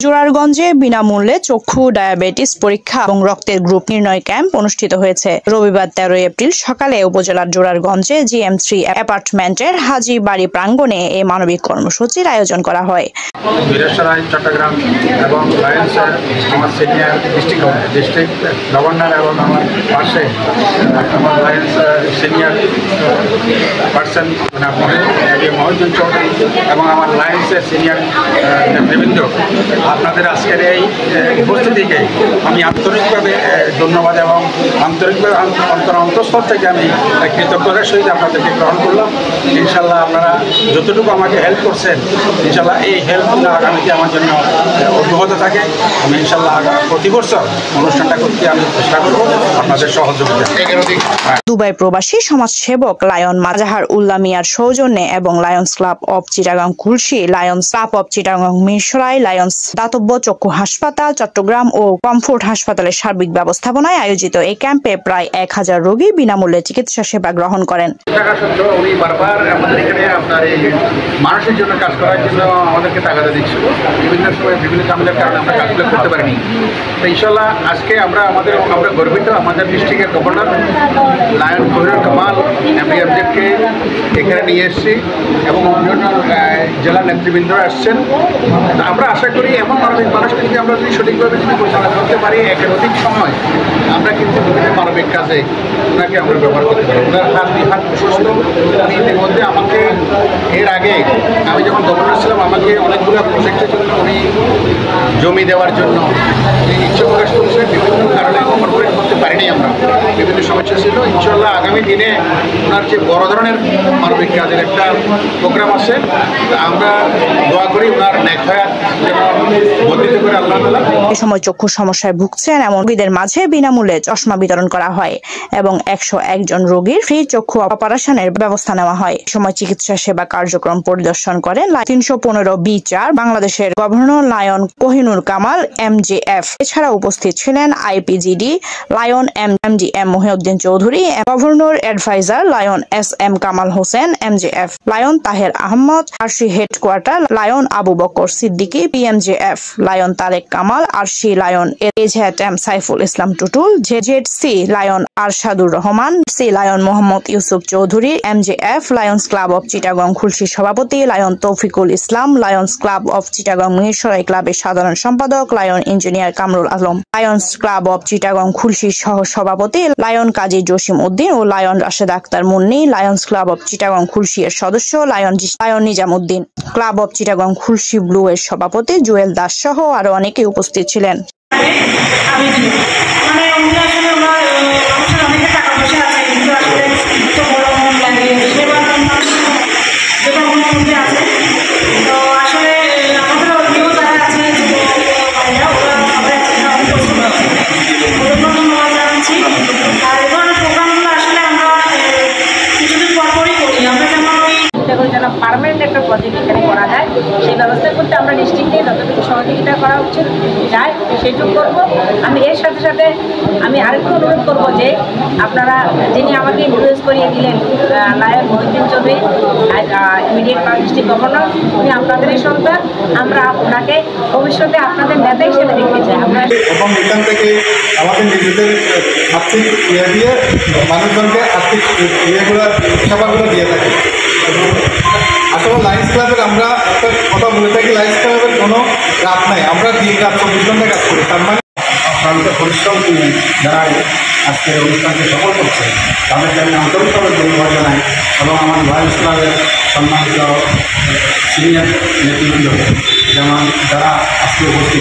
জোরারগঞ্জে বিনামূল্যে চক্ষু ডায়াবেটিস পরীক্ষা এবং রক্তের গ্রুপ নির্ণয় ক্যাম্প অনুষ্ঠিত হয়েছে। রবিবার 13 এপ্রিল সকালে উপজেলার জোরারগঞ্জে GM3 অ্যাপার্টমেন্টের হাজী বাড়ি প্রাঙ্গণে এই মানবিক কর্মসূচির আয়োজন করা হয়। চট্টগ্রাম এবং লায়ন্সের আমার সিনিয়র ডিস্ট্রিক্ট গভর্নর এবং আমার পাশে আমার Lions senior person Mohiuddin Chowdhury এবং আমার লায়ন্সের সিনিয়র নেতৃবৃন্দ, আপনাদের আজকের এই উপস্থিতিকে আমি আন্তরিকভাবে ধন্যবাদ এবং আন্তরিকভাবে অন্তঃস্থল থেকে আমি কৃতজ্ঞতার সহিত আপনাদেরকে গ্রহণ করলাম। ইনশাল্লাহ আপনারা যতটুকু আমাকে হেল্প করছেন, ইনশাল্লাহ এই হেল্পগুলো আগামীতে আমার জন্য অব্যাহত থাকে। আমি ইনশাল্লাহ প্রতি বছর অনুষ্ঠানটা করতে আমি চেষ্টা করব আপনাদের সহযোগিতা। দুবাই প্রবাসী সমাজসেবক লায়ন মাজাহার উল্লাহ মিয়ার সৌজন্যে এবং Lions Club of Chittagong Khulshi, Lions Club of Chittagong Mirsarai, Lions দাতব্য চক্ষু হাসপাতাল চট্টগ্রাম ও কমফোর্ট হাসপাতালের সার্বিক ব্যবস্থাপনায় আয়োজিত এই ক্যাম্পে প্রায় 1000 রোগী বিনামূল্যে চিকিৎসা সেবা গ্রহণ করেন। উনি বারবার আমাদের এখানে আপনার এই মানুষের জন্য কাজ করার জন্য আমাদেরকে তাগাদা দিচ্ছিল। বিভিন্ন সময় বিভিন্ন ঝামেলার কারণে আমরা কাজগুলো করতে পারিনি। তো ইনশাল্লাহ আজকে আমরা গর্বিত, আমাদের ডিস্ট্রিক্টের গভর্নর লায়ন কোহিনুর কামাল MD-MZকে এখানে নিয়ে এসেছি এবং অন্যান্য জেলা নেতৃবৃন্দরা আসছেন। আমরা আশা করি এমন মানবিক মানুষকে যদি আমরা সঠিকভাবে পরিচালনা করতে পারি, একের অধিক সময় আমরা কিন্তু বিভিন্ন মানবিক কাজে ওনাকে আমরা ব্যবহার করতে পারি। ওনার হাত প্রশস্ত। উনি ইতিমধ্যে আমাকে এর আগে আমি যখন গভর্নর ছিলাম আমাকে অনেকগুলো প্রজেক্টের জন্য উনি জমি দেওয়ার জন্য ইচ্ছা প্রকাশ করেছেন। বিভিন্ন কারণে কর্পোরেট করতে পারিনি, আমরা বিভিন্ন সমস্যা ছিল। ইনশাল্লাহ আগামী দিনে ওনার যে বড় ধরনের মানবিক কাজের একটা প্রোগ্রাম আছে, আমরা দোয়া করি ওনার নেক হায়াত যেন বর্ধিত করে আল্লাহ তাআলা। এই সময় চক্ষু সমস্যায় ভুগছেন এমন রোগীদের মাঝে বিনামূল্যে চশমা বিতরণ করা হয় এবং 101 জন রোগীর ফ্রি চক্ষু অপারেশনের ব্যবস্থা নেওয়া হয়। এই সময় চিকিৎসা সেবা কার্যক্রম পরিদর্শন করেন 315B4 বাংলাদেশের governor Lion Kohinoor Kamal MJF। এছাড়া উপস্থিত ছিলেন IPGD Lion MDM Mohiuddin Chowdhury, governor adviser Lion SM Kamal Hossain MJF, Lion Taher Ahmed, RC headquarter Lion Abu Bakar Siddiqui PMJF, Lion Tarek Kamal RC, Lion HM Saiful Islam Tutul ZC, Lion Arshadur Rahman C, Lion Mohammad Yusuf Chowdhury MJF, Lions Club of Chittagong Khulshi সভাপতি Lion Toufiqul Islam, Lions Club of Chittagong Mirsarai ক্লাবের সাধারণ সম্পাদক lion engineer Kamrul Alam, Lions Club of Chittagong Khulshi সহ সভাপতি Lion Kazi Jasim Uddin ও Lion Rashed Akter Munni, Lions Club of Chittagong Khulshi এর সদস্য Lion Nizam Uddin, Club of Chittagong Khulshi Blue এর সভাপতি জুয়েল দাস সহ আরো অনেকে উপস্থিত ছিলেন। পার্মানেন্ট একটা প্রজেক্ট এখানে করা যায়, সেই ব্যবস্থা করতে আমরা ডিস্ট্রিক্টে যতটুকু সহযোগিতা করা উচিত যায় সেটুকু করব। আমি এর সাথে সাথে আমি আরেকটু অনুরোধ করবো যে আপনারা যিনি আমাকে ইন্ট্রোডিউস করিয়ে দিলেন lion Mohiuddin Chowdhury immediate district governor, উনি আপনাদেরই সন্তান। আমরা ওনাকে ভবিষ্যতে আপনাদের নেতা হিসেবে দেখতে চাই। আমরা এবং এখান থেকে আমাদের নিজেদের আর্থিক ইয়ে দিয়ে মানুষজনকে আর্থিক ইয়েগুলো সেবাগুলো দিয়ে থাকি। আসলে লায়ন্স ক্লাবের আমরা একটা কথা বলে থাকি, লায়ন্স ক্লাবের কোনো রাত নাই, আমরা দিন রাত 24 ঘন্টা কাজ করি। তার মানে আপনাদের পরিশ্রম নিয়ে যারা আজকের অনুষ্ঠানকে সফল করছে তাদেরকে আমি আন্তরিকভাবে ধন্যবাদ জানাই এবং আমার লায়ন্স ক্লাবের সম্মানিত সিনিয়র নেতৃবৃন্দ যেমন যারা আজকে উপস্থিত।